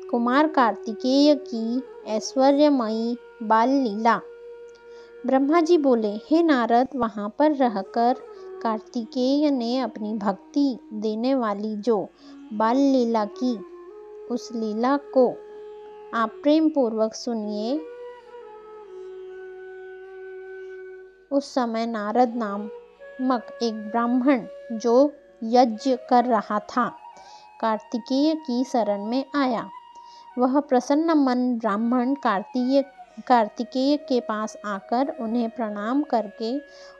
कुमार कार्तिकेय की ऐश्वर्यमयी बाल लीला। ब्रह्मा जी बोले, हे नारद, वहाँ पर रहकर कार्तिकेय ने अपनी भक्ति देने वाली जो बाल लीला की, उस लीला को आप प्रेम पूर्वक सुनिए। उस समय नारद नामक एक ब्राह्मण जो यज्ञ कर रहा था, कार्तिकेय की शरण में आया। वह प्रसन्न मन ब्राह्मण कार्तिकेय के पास आकर उन्हें प्रणाम करके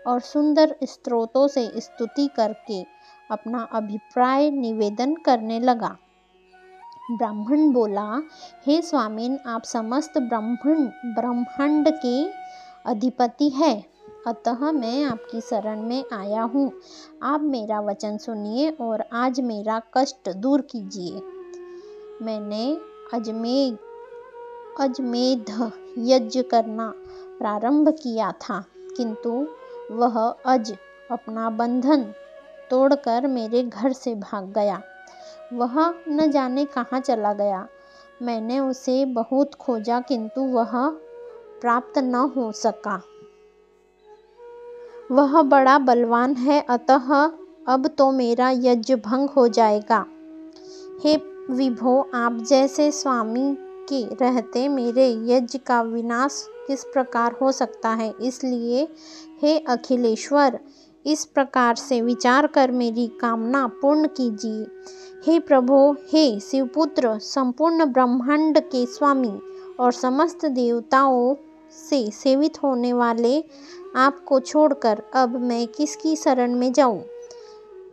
और सुंदर स्तोत्रों से स्तुति करके अपना अभिप्राय निवेदन करने लगा। ब्राह्मण बोला, हे स्वामिन, आप समस्त ब्रह्मांड के अधिपति हैं, अतः मैं आपकी शरण में आया हूँ। आप मेरा वचन सुनिए और आज मेरा कष्ट दूर कीजिए। मैंने अजमेध यज्ञ करना प्रारंभ किया था, किंतु वह अज अपना बंधन तोड़कर मेरे घर से भाग गया। वह न जाने कहाँ चला गया। मैंने उसे बहुत खोजा, किंतु वह प्राप्त न हो सका। वह बड़ा बलवान है, अतः अब तो मेरा यज्ञ भंग हो जाएगा। हे विभो, आप जैसे स्वामी के रहते मेरे यज्ञ का विनाश किस प्रकार हो सकता है? इसलिए हे अखिलेश्वर, इस प्रकार से विचार कर मेरी कामना पूर्ण कीजिए। हे प्रभो, हे शिवपुत्र, संपूर्ण ब्रह्मांड के स्वामी और समस्त देवताओं से सेवित होने वाले आपको छोड़कर अब मैं किसकी शरण में जाऊं?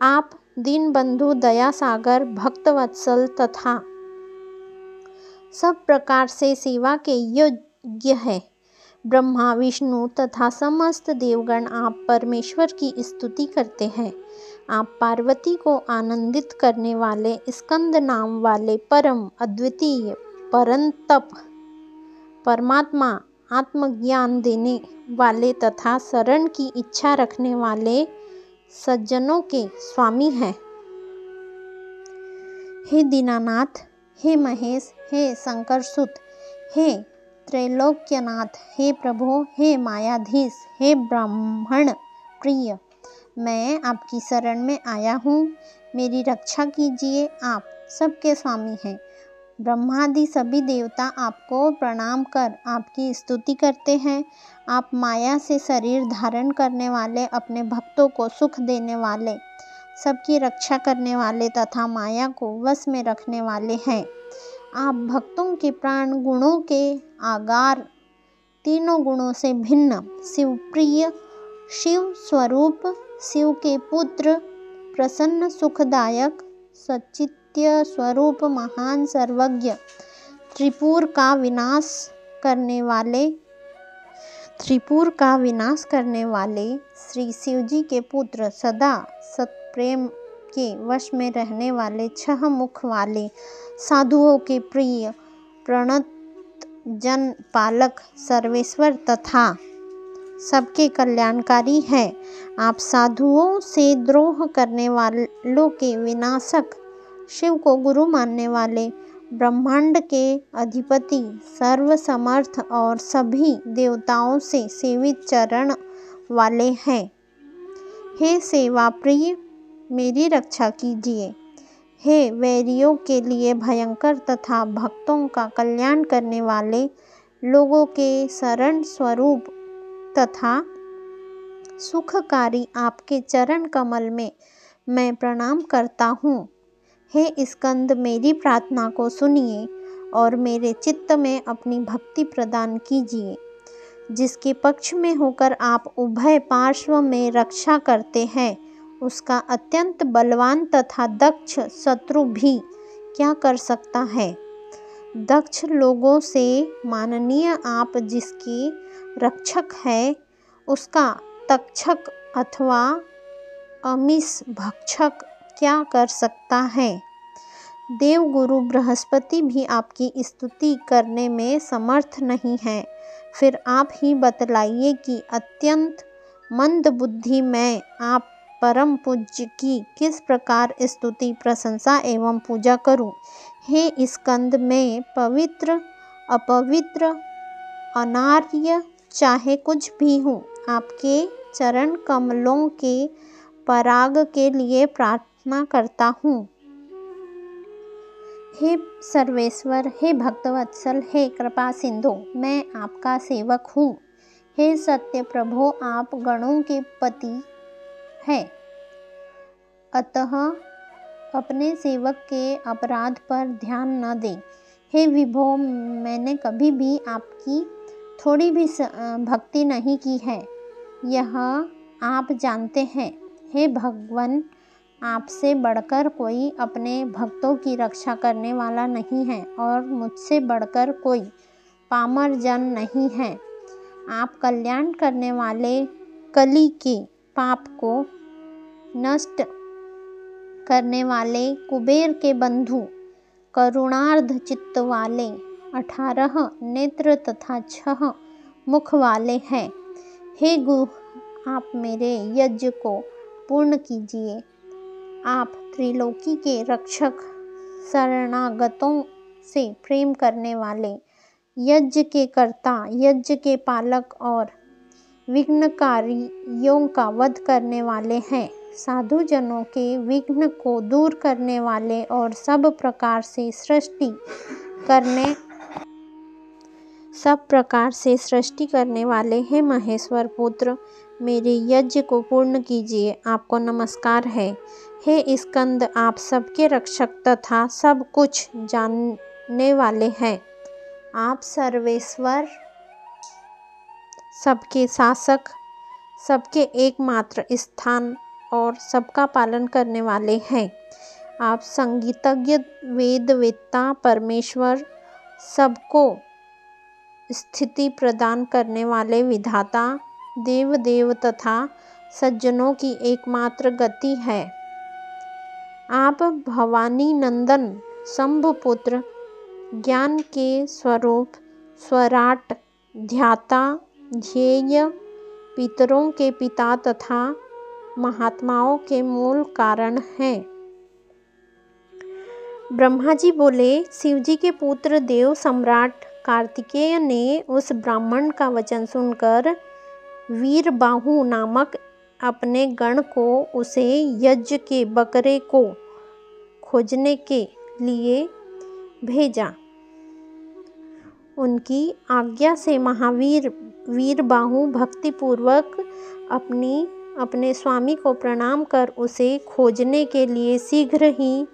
आप दीनबंधु, दया सागर, भक्तवत्सल तथा सब प्रकार से सेवा के योग्य है। ब्रह्मा, विष्णु तथा समस्त देवगण आप परमेश्वर की स्तुति करते हैं। आप पार्वती को आनंदित करने वाले, स्कंद नाम वाले परम अद्वितीय परंतप परमात्मा, आत्मज्ञान देने वाले तथा शरण की इच्छा रखने वाले सज्जनों के स्वामी हैं। हे दीनानाथ, हे महेश, हे शंकरसुत, हे त्रैलोक्यनाथ, हे प्रभो, हे मायाधीश, हे ब्राह्मण प्रिय, मैं आपकी शरण में आया हूँ। मेरी रक्षा कीजिए। आप सबके स्वामी हैं। ब्रह्मादि सभी देवता आपको प्रणाम कर आपकी स्तुति करते हैं। आप माया से शरीर धारण करने वाले, अपने भक्तों को सुख देने वाले, सबकी रक्षा करने वाले तथा माया को वश में रखने वाले हैं। आप भक्तों के प्राण, गुणों के आगार, तीनों गुणों से भिन्न, शिवप्रिय, शिव स्वरूप, शिव के पुत्र, प्रसन्न, सुखदायक, सच्चित्य स्वरूप, महान, सर्वज्ञ, त्रिपुर का विनाश करने वाले श्री शिवजी के पुत्र, सदा सत्प्रेम के वश में रहने वाले, छह मुख वाले, साधुओं के प्रिय, प्रणत जन पालक, सर्वेश्वर तथा सबके कल्याणकारी है। आप साधुओं से द्रोह करने वालों के विनाशक, शिव को गुरु मानने वाले, ब्रह्मांड के अधिपति, सर्वसमर्थ और सभी देवताओं से सेवित चरण वाले हैं। हे सेवा प्रिय, मेरी रक्षा कीजिए। हे वैरियों के लिए भयंकर तथा भक्तों का कल्याण करने वाले, लोगों के शरण स्वरूप तथा सुखकारी आपके चरण कमल में मैं प्रणाम करता हूँ। हे स्कंद, मेरी प्रार्थना को सुनिए और मेरे चित्त में अपनी भक्ति प्रदान कीजिए। जिसके पक्ष में होकर आप उभय पार्श्व में रक्षा करते हैं, उसका अत्यंत बलवान तथा दक्ष शत्रु भी क्या कर सकता है? दक्ष लोगों से माननीय आप जिसके रक्षक है, उसका तक्षक अथवा अमीश भक्षक क्या कर सकता है? देवगुरु बृहस्पति भी आपकी स्तुति करने में समर्थ नहीं है। फिर आप ही बतलाइए कि अत्यंत मंद बुद्धि मैं आप परम पूज्य की किस प्रकार स्तुति, प्रशंसा एवं पूजा करूं। हे स्कंद, मैं पवित्र, अपवित्र, अनार्य चाहे कुछ भी हूँ, आपके चरण कमलों के पराग के लिए प्रार्थना करता हूँ। हे सर्वेश्वर, हे भक्तवत्सल, हे कृपा सिंधु, मैं आपका सेवक हूँ। हे सत्य प्रभो, आप गणों के पति हैं, अतः अपने सेवक के अपराध पर ध्यान न दें। हे विभो, मैंने कभी भी आपकी थोड़ी भी भक्ति नहीं की है, यह आप जानते हैं। हे भगवान, आपसे बढ़कर कोई अपने भक्तों की रक्षा करने वाला नहीं है और मुझसे बढ़कर कोई पामर जन नहीं है। आप कल्याण करने वाले, कली के पाप को नष्ट करने वाले, कुबेर के बंधु, करुणार्ध चित्त वाले, 18 नेत्र तथा 6 मुख वाले हैं। हे गुरु, आप मेरे यज्ञ को पूर्ण कीजिए। आप त्रिलोकी के रक्षक, शरणागतों से प्रेम करने वाले, यज्ञ के कर्ता, यज्ञ के पालक और विघ्नकारियों का वध करने वाले हैं। साधु जनों के विघ्न को दूर करने वाले और सब प्रकार से सृष्टि करने वाले हैं। महेश्वर पुत्र, मेरे यज्ञ को पूर्ण कीजिए। आपको नमस्कार है। हे स्कंद, आप सबके रक्षक तथा सब कुछ जानने वाले हैं। आप सर्वेश्वर, सबके शासक, सबके एकमात्र स्थान और सबका पालन करने वाले हैं। आप संगीतज्ञ, वेदवेत्ता, परमेश्वर, सबको स्थिति प्रदान करने वाले विधाता, देव तथा सज्जनों की एकमात्र गति है। आप भवानी नंदन, शंभुपुत्र, ज्ञान के स्वरूप, स्वराट, ध्याता, ध्येय, पितरों के पिता तथा महात्माओं के मूल कारण हैं। ब्रह्मा जी बोले, शिवजी के पुत्र देव सम्राट कार्तिकेय ने उस ब्राह्मण का वचन सुनकर वीरबाहु नामक अपने गण को उसे यज्ञ के बकरे को खोजने के लिए भेजा। उनकी आज्ञा से महावीर वीरबाहु भक्तिपूर्वक अपने स्वामी को प्रणाम कर उसे खोजने के लिए शीघ्र ही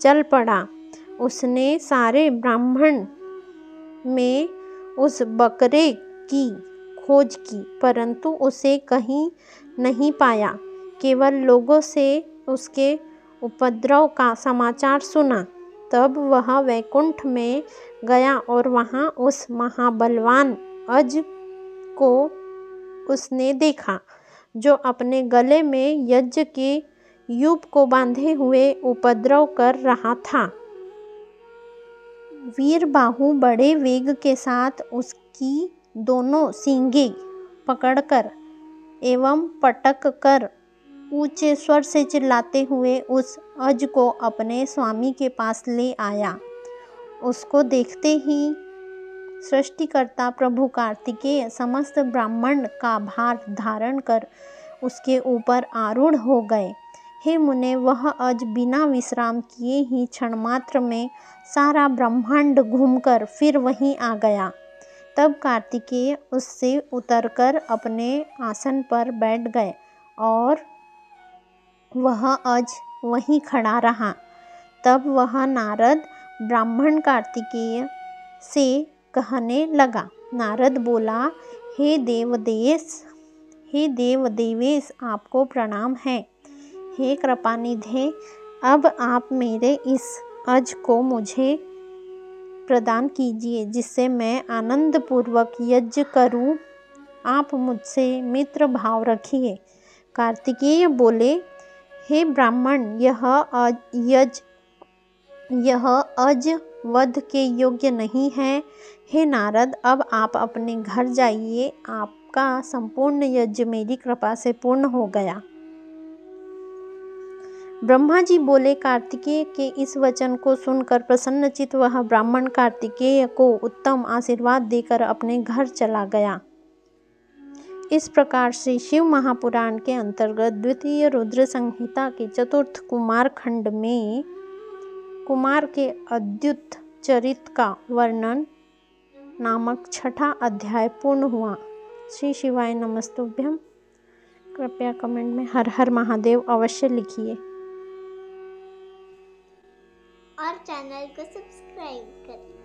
चल पड़ा। उसने सारे ब्राह्मण में उस बकरे की खोज की, परंतु उसे कहीं नहीं पाया। केवल लोगों से उसके उपद्रव का समाचार सुना। तब वह वैकुंठ में गया और वहाँ उस महाबलवान अज को उसने देखा, जो अपने गले में यज्ञ के यूप को बांधे हुए उपद्रव कर रहा था। वीरबाहु बड़े वेग के साथ उसकी दोनों सींगें पकड़कर एवं पटक कर ऊंचे स्वर से चिल्लाते हुए उस अज को अपने स्वामी के पास ले आया। उसको देखते ही सृष्टिकर्ता प्रभु कार्तिकेय समस्त ब्राह्मण का भार धारण कर उसके ऊपर आरूढ़ हो गए। हे मुने, वह अज बिना विश्राम किए ही क्षण मात्र में सारा ब्रह्मांड घूमकर फिर वहीं आ गया। तब कार्तिकेय उससे उतरकर अपने आसन पर बैठ गए और वह अज वहीं खड़ा रहा। तब वह नारद ब्राह्मण कार्तिकेय से कहने लगा। नारद बोला, हे देवदेवेश, आपको प्रणाम है। हे कृपानिधे, अब आप मेरे इस अज को मुझे प्रदान कीजिए, जिससे मैं आनंद पूर्वक यज्ञ करूं। आप मुझसे मित्र भाव रखिए। कार्तिकेय बोले, हे ब्राह्मण, यह अज वध के योग्य नहीं है। हे नारद, अब आप अपने घर जाइए। आपका संपूर्ण यज्ञ मेरी कृपा से पूर्ण हो गया। ब्रह्मा जी बोले। कार्तिकेय के इस वचन को सुनकर प्रसन्नचित्त वह ब्राह्मण कार्तिकेय को उत्तम आशीर्वाद देकर अपने घर चला गया। इस प्रकार श्री शिव महापुराण के अंतर्गत द्वितीय रुद्र संहिता के चतुर्थ कुमार खंड में कुमार के अद्युत चरित का वर्णन नामक छठा अध्याय पूर्ण हुआ। श्री शिवाय नमस्तुभ्यम। कृपया कमेंट में हर हर महादेव अवश्य लिखिए और चैनल को सब्सक्राइब करें।